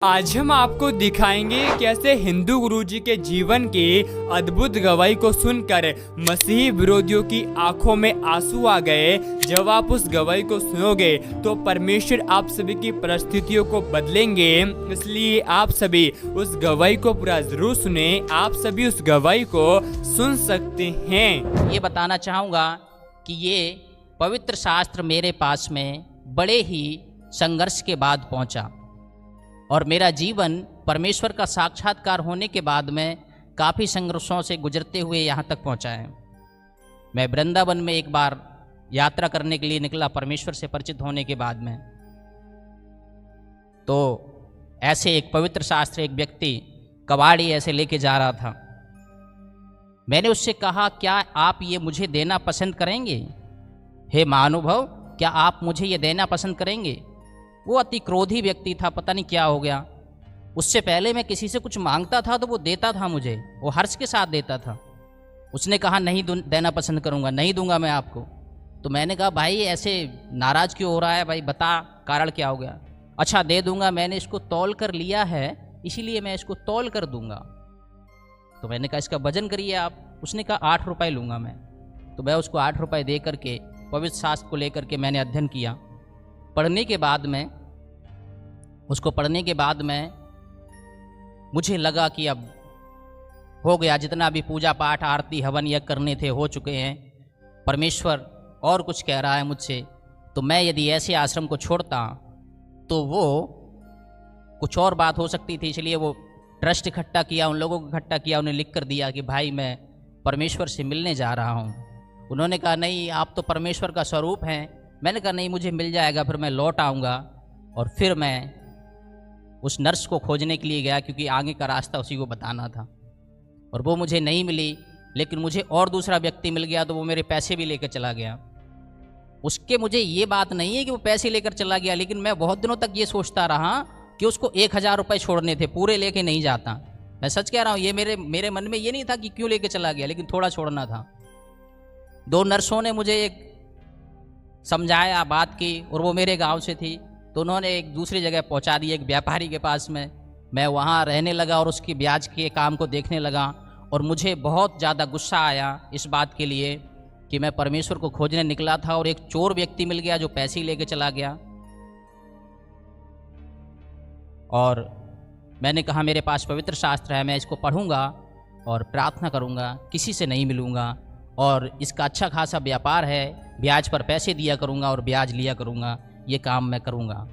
आज हम आपको दिखाएंगे कैसे हिंदू गुरुजी के जीवन की अद्भुत गवाही को सुनकर मसीही विरोधियों की आंखों में आंसू आ गए। जब आप उस गवाही को सुनोगे तो परमेश्वर आप सभी की परिस्थितियों को बदलेंगे। इसलिए आप सभी उस गवाही को पूरा जरूर सुने। आप सभी उस गवाही को सुन सकते हैं। ये बताना चाहूँगा कि ये पवित्र शास्त्र मेरे पास में बड़े ही संघर्ष के बाद पहुँचा और मेरा जीवन परमेश्वर का साक्षात्कार होने के बाद में काफ़ी संघर्षों से गुजरते हुए यहाँ तक पहुँचा है। मैं वृंदावन में एक बार यात्रा करने के लिए निकला परमेश्वर से परिचित होने के बाद में। तो ऐसे एक पवित्र शास्त्र एक व्यक्ति कबाड़ी ऐसे लेके जा रहा था। मैंने उससे कहा, क्या आप ये मुझे देना पसंद करेंगे? हे महानुभाव, क्या आप मुझे ये देना पसंद करेंगे? वो अति क्रोधी व्यक्ति था, पता नहीं क्या हो गया। उससे पहले मैं किसी से कुछ मांगता था तो वो देता था मुझे, वो हर्ष के साथ देता था। उसने कहा नहीं देना पसंद करूँगा, नहीं दूंगा मैं आपको। तो मैंने कहा भाई ऐसे नाराज़ क्यों हो रहा है भाई, बता कारण क्या हो गया। अच्छा दे दूंगा, मैंने इसको तौल कर लिया है इसीलिए मैं इसको तौल कर दूंगा। तो मैंने कहा इसका वजन करिए आप। उसने कहा 8 रुपये लूँगा मैं। तो मैं उसको 8 रुपये दे करके पवित्र शास्त्र को लेकर के मैंने अध्ययन किया। पढ़ने के बाद में मुझे लगा कि अब हो गया, जितना भी पूजा पाठ आरती हवन यज्ञ करने थे हो चुके हैं। परमेश्वर और कुछ कह रहा है मुझसे। तो मैं यदि ऐसे आश्रम को छोड़ता तो वो कुछ और बात हो सकती थी। इसलिए वो ट्रस्ट इकट्ठा किया, उन लोगों को इकट्ठा किया, उन्हें लिख कर दिया कि भाई मैं परमेश्वर से मिलने जा रहा हूँ। उन्होंने कहा नहीं आप तो परमेश्वर का स्वरूप हैं। मैंने कहा नहीं मुझे मिल जाएगा, फिर मैं लौट आऊँगा। और फिर मैं उस नर्स को खोजने के लिए गया क्योंकि आगे का रास्ता उसी को बताना था। और वो मुझे नहीं मिली, लेकिन मुझे और दूसरा व्यक्ति मिल गया तो वो मेरे पैसे भी लेकर चला गया। उसके मुझे ये बात नहीं है कि वो पैसे लेकर चला गया, लेकिन मैं बहुत दिनों तक ये सोचता रहा कि उसको 1000 रुपये छोड़ने थे, पूरे लेके नहीं जाता। मैं सच कह रहा हूँ, ये मेरे मन में ये नहीं था कि क्यों लेके चला गया, लेकिन थोड़ा छोड़ना था। 2 नर्सों ने मुझे एक समझाया बात की और वो मेरे गांव से थी, तो उन्होंने एक दूसरी जगह पहुंचा दी, एक व्यापारी के पास में। मैं वहां रहने लगा और उसकी ब्याज के काम को देखने लगा। और मुझे बहुत ज़्यादा गुस्सा आया इस बात के लिए कि मैं परमेश्वर को खोजने निकला था और एक चोर व्यक्ति मिल गया जो पैसे लेके चला गया। और मैंने कहा मेरे पास पवित्र शास्त्र है, मैं इसको पढ़ूंगा और प्रार्थना करूंगा, किसी से नहीं मिलूंगा और इसका अच्छा खासा व्यापार है, ब्याज पर पैसे दिया करूंगा और ब्याज लिया करूंगा, ये काम मैं करूंगा।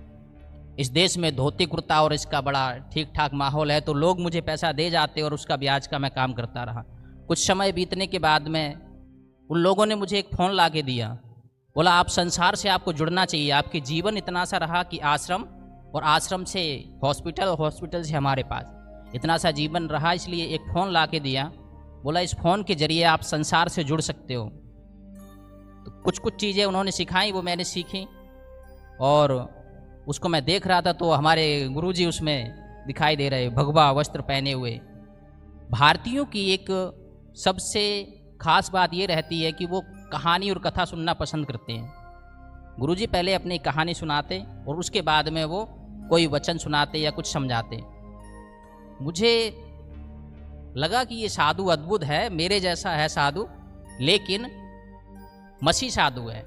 इस देश में धोती कुर्ता और इसका बड़ा ठीक ठाक माहौल है, तो लोग मुझे पैसा दे जाते और उसका ब्याज का मैं काम करता रहा। कुछ समय बीतने के बाद में उन लोगों ने मुझे एक फ़ोन ला के दिया, बोला आप संसार से आपको जुड़ना चाहिए, आपके जीवन इतना सा रहा कि आश्रम और आश्रम से हॉस्पिटल, हॉस्पिटल से हमारे पास इतना सा जीवन रहा, इसलिए एक फ़ोन ला के दिया। बोला इस फ़ोन के जरिए आप संसार से जुड़ सकते हो। तो कुछ चीज़ें उन्होंने सिखाई, वो मैंने सीखी और उसको मैं देख रहा था। तो हमारे गुरुजी उसमें दिखाई दे रहे, भगवा वस्त्र पहने हुए। भारतीयों की एक सबसे खास बात ये रहती है कि वो कहानी और कथा सुनना पसंद करते हैं। गुरुजी पहले अपनी कहानी सुनाते और उसके बाद में वो कोई वचन सुनाते या कुछ समझाते। मुझे लगा कि ये साधु अद्भुत है, मेरे जैसा है साधु, लेकिन मसीह साधु है।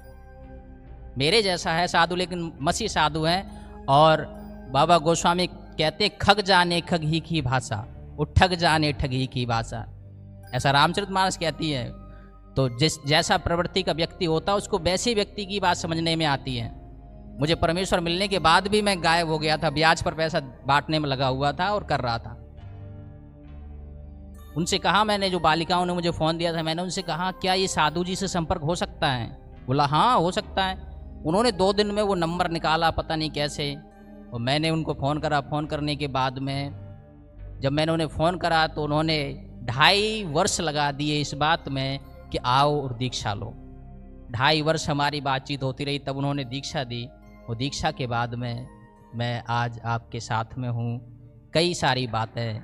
मेरे जैसा है साधु लेकिन मसीह साधु है। और बाबा गोस्वामी कहते खग जाने खग ही की भाषा, वो ठग जाने ठग ही की भाषा, ऐसा रामचरितमानस कहती है। तो जैसा प्रवृत्ति का व्यक्ति होता है उसको वैसे व्यक्ति की बात समझने में आती है। मुझे परमेश्वर मिलने के बाद भी मैं गायब हो गया था, ब्याज पर पैसा बांटने में लगा हुआ था और कर रहा था। उनसे कहा, मैंने जो बालिकाओं ने मुझे फ़ोन दिया था, मैंने उनसे कहा क्या ये साधु जी से संपर्क हो सकता है? बोला हाँ हो सकता है। उन्होंने 2 दिन में वो नंबर निकाला, पता नहीं कैसे, और मैंने उनको फ़ोन करा। फ़ोन करने के बाद में जब मैंने उन्हें फ़ोन करा तो उन्होंने 2.5 वर्ष लगा दिए इस बात में कि आओ और दीक्षा लो। 2.5 वर्ष हमारी बातचीत होती रही, तब उन्होंने दीक्षा दी। और दीक्षा के बाद में मैं आज आपके साथ में हूँ। कई सारी बातें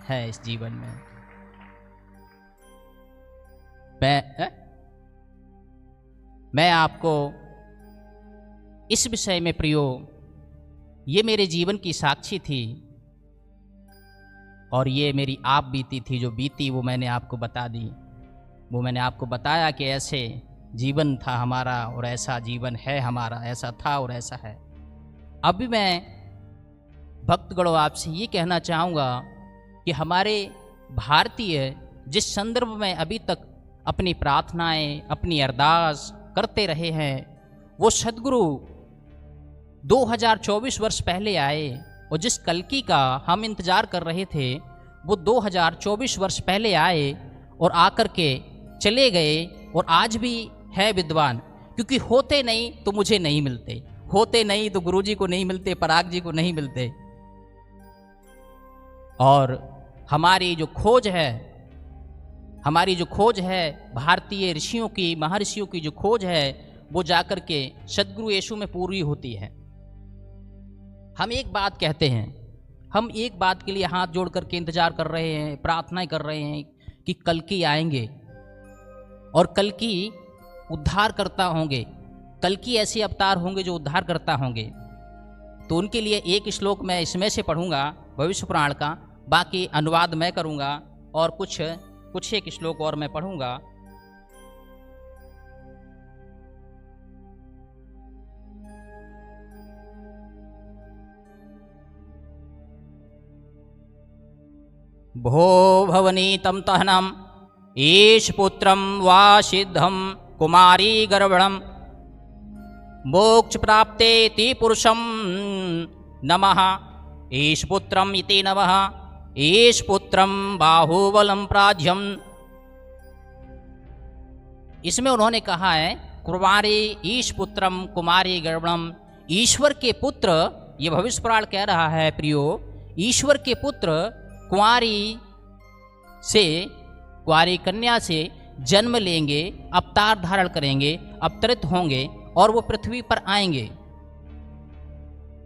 हैं इस जीवन में। मैं आपको इस विषय में प्रियो ये मेरे जीवन की साक्षी थी और ये मेरी आप बीती थी, जो बीती वो मैंने आपको बता दी। वो मैंने आपको बताया कि ऐसे जीवन था हमारा और ऐसा जीवन है हमारा, ऐसा था और ऐसा है। अभी मैं भक्तगणों आपसे ये कहना चाहूँगा कि हमारे भारतीय जिस संदर्भ में अभी तक अपनी प्रार्थनाएं, अपनी अरदास करते रहे हैं, वो सद्गुरु 2024 वर्ष पहले आए और जिस कल्कि का हम इंतज़ार कर रहे थे वो 2024 वर्ष पहले आए और आकर के चले गए और आज भी है विद्वान, क्योंकि होते नहीं तो मुझे नहीं मिलते, होते नहीं तो गुरुजी को नहीं मिलते, पराग जी को नहीं मिलते। और हमारी जो खोज है भारतीय ऋषियों की, महर्षियों की जो खोज है वो जाकर के सद्गुरु यीशु में पूरी होती है। हम एक बात कहते हैं, हम एक बात के लिए हाथ जोड़ करके इंतजार कर रहे हैं, प्रार्थनाएं कर रहे हैं कि कल्कि आएंगे और कल्कि उद्धार करता होंगे, कल्कि ऐसे अवतार होंगे जो उद्धार करता होंगे। तो उनके लिए एक श्लोक मैं इसमें से पढ़ूंगा भविष्य पुराण का, बाकी अनुवाद मैं करूंगा और कुछ एक श्लोक और मैं पढ़ूंगा। भो भवनीतं तहनम ईश पुत्रम वा सिद्धम कुमारी गर्भणम मोक्ष प्राप्ते ति पुरुषम नमः ईश पुत्रम इति नमः ईश पुत्रम बाहुबलम प्राज्यम। इसमें उन्होंने कहा है कुमारी ईश पुत्रम कुमारी गर्भणम, ईश्वर के पुत्र, ये भविष्य पुराण कह रहा है प्रियो, ईश्वर के पुत्र कुंवारी कन्या से जन्म लेंगे, अवतार धारण करेंगे, अवतरित होंगे और वो पृथ्वी पर आएंगे।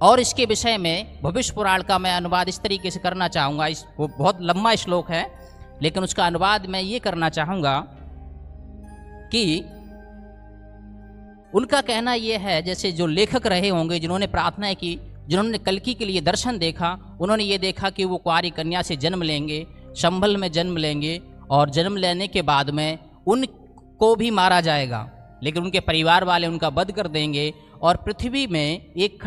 और इसके विषय में भविष्य पुराण का मैं अनुवाद इस तरीके से करना चाहूँगा। वो बहुत लंबा श्लोक है लेकिन उसका अनुवाद मैं ये करना चाहूँगा कि उनका कहना ये है, जैसे जो लेखक रहे होंगे जिन्होंने प्रार्थना की, जिन्होंने कल्कि के लिए दर्शन देखा, उन्होंने ये देखा कि वो कुंवारी कन्या से जन्म लेंगे, संभल में जन्म लेंगे और जन्म लेने के बाद में उनको भी मारा जाएगा, लेकिन उनके परिवार वाले उनका वध कर देंगे और पृथ्वी में एक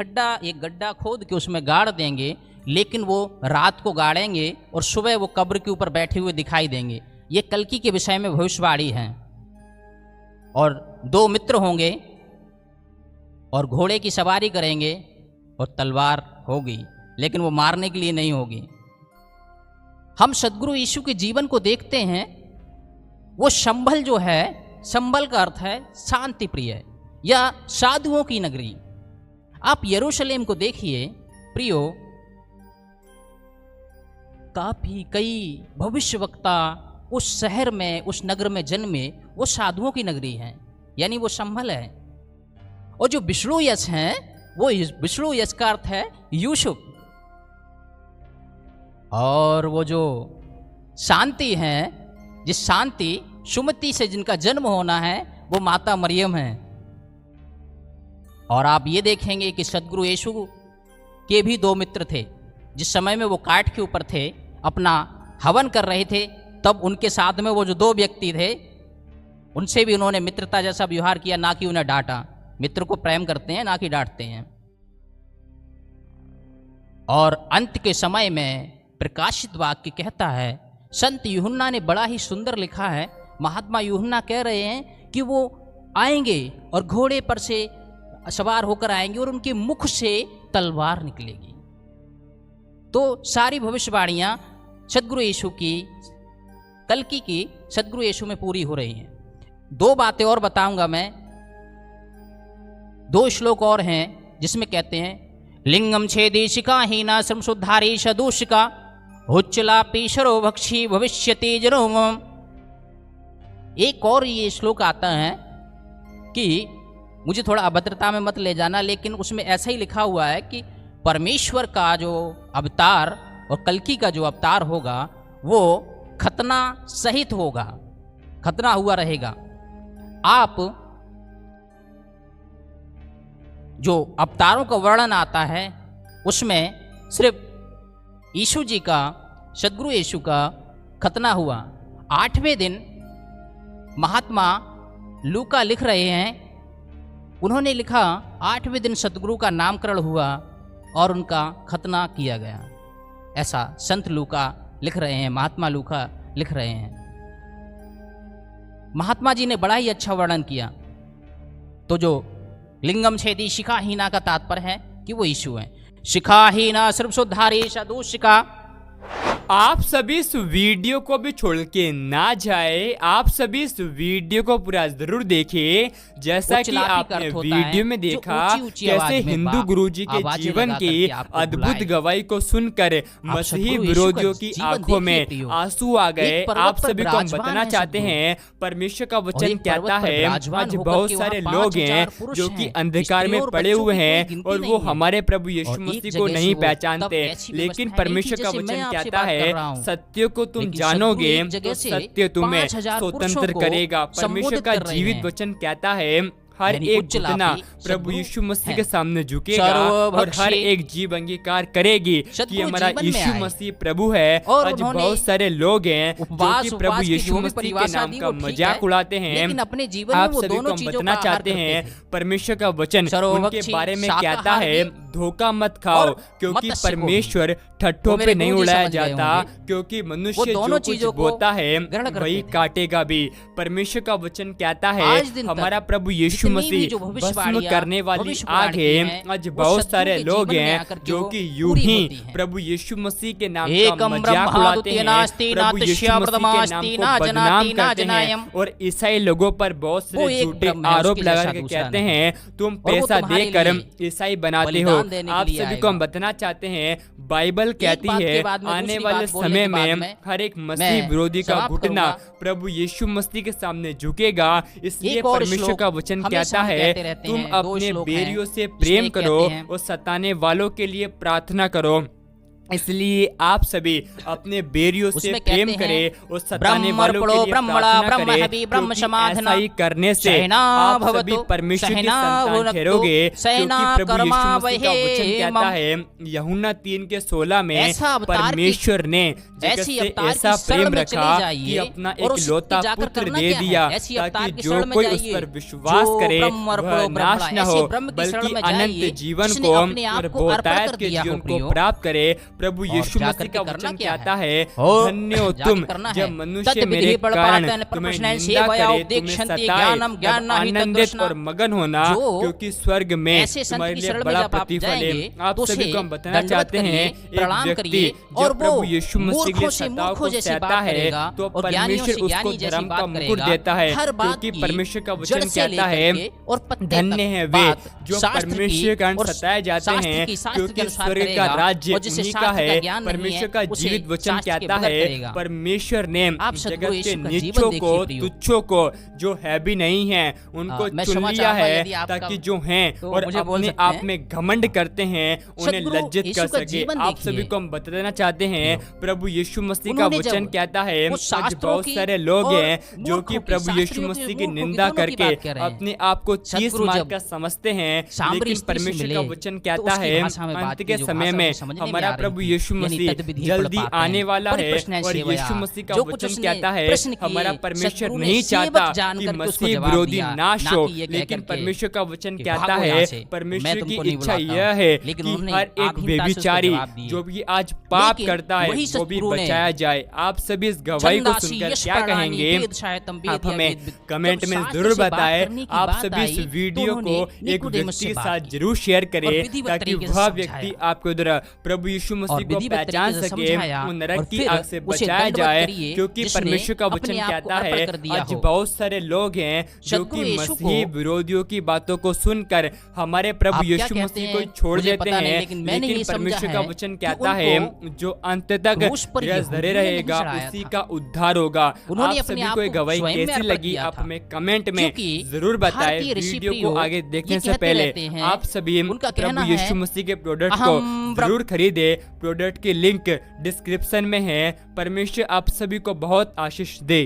गड्ढा खोद के उसमें गाड़ देंगे, लेकिन वो रात को गाड़ेंगे और सुबह वो कब्र के ऊपर बैठे हुए दिखाई देंगे। ये कल्कि के विषय में भविष्यवाणी है। और 2 मित्र होंगे और घोड़े की सवारी करेंगे और तलवार होगी, लेकिन वो मारने के लिए नहीं होगी। हम सद्गुरु यीशु के जीवन को देखते हैं, वो संभल जो है, संभल का अर्थ है शांति प्रिय या साधुओं की नगरी। आप यरूशलेम को देखिए प्रियो, कई भविष्यवक्ता उस शहर में, उस नगर में जन्मे, वो साधुओं की नगरी है, यानी वो संभल है। और जो विष्णु यश हैं, वो विष्णु यश का अर्थ है यूसुफ। और वो जो शांति है, जिस शांति सुमति से जिनका जन्म होना है, वो माता मरियम है। और आप ये देखेंगे कि सद्गुरु यीशु के भी 2 मित्र थे। जिस समय में वो काठ के ऊपर थे, अपना हवन कर रहे थे, तब उनके साथ में वो जो 2 व्यक्ति थे, उनसे भी उन्होंने मित्रता जैसा व्यवहार किया, ना कि उन्हें डांटा। मित्र को प्रेम करते हैं, ना कि डांटते हैं। और अंत के समय में प्रकाशित वाक्य कहता है, संत यूहन्ना ने बड़ा ही सुंदर लिखा है। महात्मा यूहन्ना कह रहे हैं कि वो आएंगे और घोड़े पर से सवार होकर आएंगे और उनके मुख से तलवार निकलेगी। तो सारी भविष्यवाणियां सद्गुरु यीशु की, कल्कि की सद्गुरु यीशु में पूरी हो रही हैं। 2 बातें और बताऊंगा मैं, 2 श्लोक और हैं जिसमें कहते हैं, लिंगम छेदेशिका हीना संशुद्धारी सदूषिका उच्चला पीशरो भक्षी भविष्यति जनोम। एक और ये श्लोक आता है कि मुझे थोड़ा अभद्रता में मत ले जाना, लेकिन उसमें ऐसा ही लिखा हुआ है कि परमेश्वर का जो अवतार और कल्कि का जो अवतार होगा वो खतना सहित होगा, खतना हुआ रहेगा। आप जो अवतारों का वर्णन आता है उसमें सिर्फ यीशु जी का, सदगुरु यीशु का खतना हुआ। 8वें दिन महात्मा लूका लिख रहे हैं, उन्होंने लिखा 8वें दिन सदगुरु का नामकरण हुआ और उनका खतना किया गया। ऐसा संत लूका लिख रहे हैं, महात्मा लूका लिख रहे हैं। महात्मा जी ने बड़ा ही अच्छा वर्णन किया। तो जो लिंगम छेदी शिखाहीना का तात्पर्य है कि वो यीशु है। शिखाहीना सर्वसुधारी सदूशिका। आप सभी इस वीडियो को भी छोड़ के ना जाए, आप सभी इस वीडियो को पूरा जरूर देखिए। जैसा कि आपने वीडियो में देखा कैसे हिंदू गुरुजी के जीवन की अद्भुत गवाही को सुनकर मसीही विरोधियों की आंखों में आंसू आ गए। आप सभी को हम बताना चाहते हैं परमेश्वर का वचन कहता है आज बहुत सारे लोग हैं जो कि अंधकार में पड़े हुए हैं और वो हमारे प्रभु यीशु मसीह को नहीं पहचानते, लेकिन परमेश्वर का वचन कहता है सत्य को तुम जानोगे तो सत्य तुम्हें स्वतंत्र करेगा। परमेश्वर का जीवित वचन कहता है हर एक घुटना प्रभु यीशु मसीह के सामने झुकेगा और हर एक जीव अंगीकार करेगी कि हमारा यीशु मसीह प्रभु है। आज बहुत सारे लोग हैं जो कि प्रभु यीशु मसीह के नाम का मजाक उड़ाते हैं। आप सभी को हम बताना चाहते हैं परमेश्वर का वचन उनके बारे में कहता है धोखा मत खाओ, क्योंकि परमेश्वर ठट्ठों पे नहीं उड़ाया जाता, क्योंकि मनुष्य जो कुछ बोता है वही काटेगा भी। परमेश्वर का वचन कहता है हमारा प्रभु यीशु मसीह भस्म करने वाली आग है। आज बहुत सारे लोग हैं जो कि यूं ही प्रभु यीशु मसीह के नाम का मजाक उड़ाते हैं, प्रभु यीशु मसीह के नाम को बदनाम करते हैं और ईसाई लोगों पर बहुत सारे झूठे आरोप लगा के कहते हैं तुम पैसा देकर ईसाई बनाते हो। आप सभी को हम बताना चाहते हैं बाइबल कहती है आने वाले समय में हर एक मसीह विरोधी का घुटना प्रभु यीशु मसीह के सामने झुकेगा। इसलिए परमेश्वर का वचन कहता है तुम अपने बैरियों से प्रेम करो और सताने वालों के लिए प्रार्थना करो। इसलिए आप सभी अपने बैरियों से प्रेम करें और सताने वालों के लिए प्रार्थना करें, क्योंकि ऐसा ही करने से आप सभी परमेश्वर की संतान ठहरोगे। क्योंकि प्रभु यीशु मसीह का वचन कहता है यूहन्ना 3:16 में परमेश्वर ने जगत से ऐसा प्रेम रखा कि अपना एकलौता पुत्र दे दिया ताकि जो कोई उस पर विश्वास करे वह नाश न हो बल्कि अनंत जीवन को और बहुतायत के जीवन को प्राप्त करे। प्रभु यीशु मसीह का वचन कहता है धन्य हो तुम जब मनुष्य मेरे कारण तुम्हें निंदा करे, तुम्हें सताए, तब आनंदित और मगन होना क्योंकि स्वर्ग में तुम्हारे लिए बड़ा प्रतिफल है। आप सभी को हम बताना चाहते हैं एक व्यक्ति जब प्रभु यीशु मसीह के सताव को सहता है तो परमेश्वर उसको धर्म का मुकुट देता है, क्योंकि परमेश्वर का वचन कहता है धन्य है वे जो परमेश्वर के कारण सताए जाते हैं क्योंकि स्वर्ग का राज्य उन्हीं का है। परमेश्वर का जीवित वचन कहता है परमेश्वर ने जगत के नीचों को तुच्छों को जो है भी नहीं है उनको चुन लिया है ताकि जो हैं और अपने आप में घमंड करते हैं उन्हें लज्जित कर सके। आप सभी को हम बताना चाहते हैं प्रभु यीशु मसीह का वचन कहता है आज बहुत सारे लोग हैं जो कि प्रभु यीशु मसीह की निंदा करके अपने आप को चीज मार कर समझते हैं, लेकिन परमेश्वर का वचन कहता है अंत के समय में हमारा प्रभु यीशु मसीह जल्दी आने वाला है और यीशु मसीह का वचन कहता है हमारा परमेश्वर नहीं चाहता कि मसीह विरोधी नाश हो, लेकिन परमेश्वर का वचन कहता है परमेश्वर की इच्छा यह है कि हर एक व्यभिचारी जो भी आज पाप करता है वो भी बचाया जाए। आप सभी इस गवाही को सुनकर क्या कहेंगे आप हमें कमेंट में जरूर बताएं। आप सभी इस वीडियो को एक व्यक्ति के साथ जरूर शेयर करें ताकि वह व्यक्ति आपको द्वारा प्रभु यीशु मसीह को पहचान सके, वो नरक की आग से बचाया जाए, क्योंकि परमेश्वर का वचन कहता है आज बहुत सारे लोग हैं जो कि मसीह विरोधियों की बातों को सुनकर हमारे प्रभु यीशु मसीह को छोड़ देते हैं, लेकिन परमेश्वर का वचन कहता है जो अंत तक धरे रहेगा उसी का उद्धार होगा। आप सभी को गवाही कैसी लगी आप हमें कमेंट में जरूर बताएं। वीडियो को आगे देखने से पहले आप सभी प्रभु यीशु मसीह के प्रोडक्ट को जरूर खरीदे। प्रोडक्ट की लिंक डिस्क्रिप्शन में है। परमेश्वर आप सभी को बहुत आशीष दे।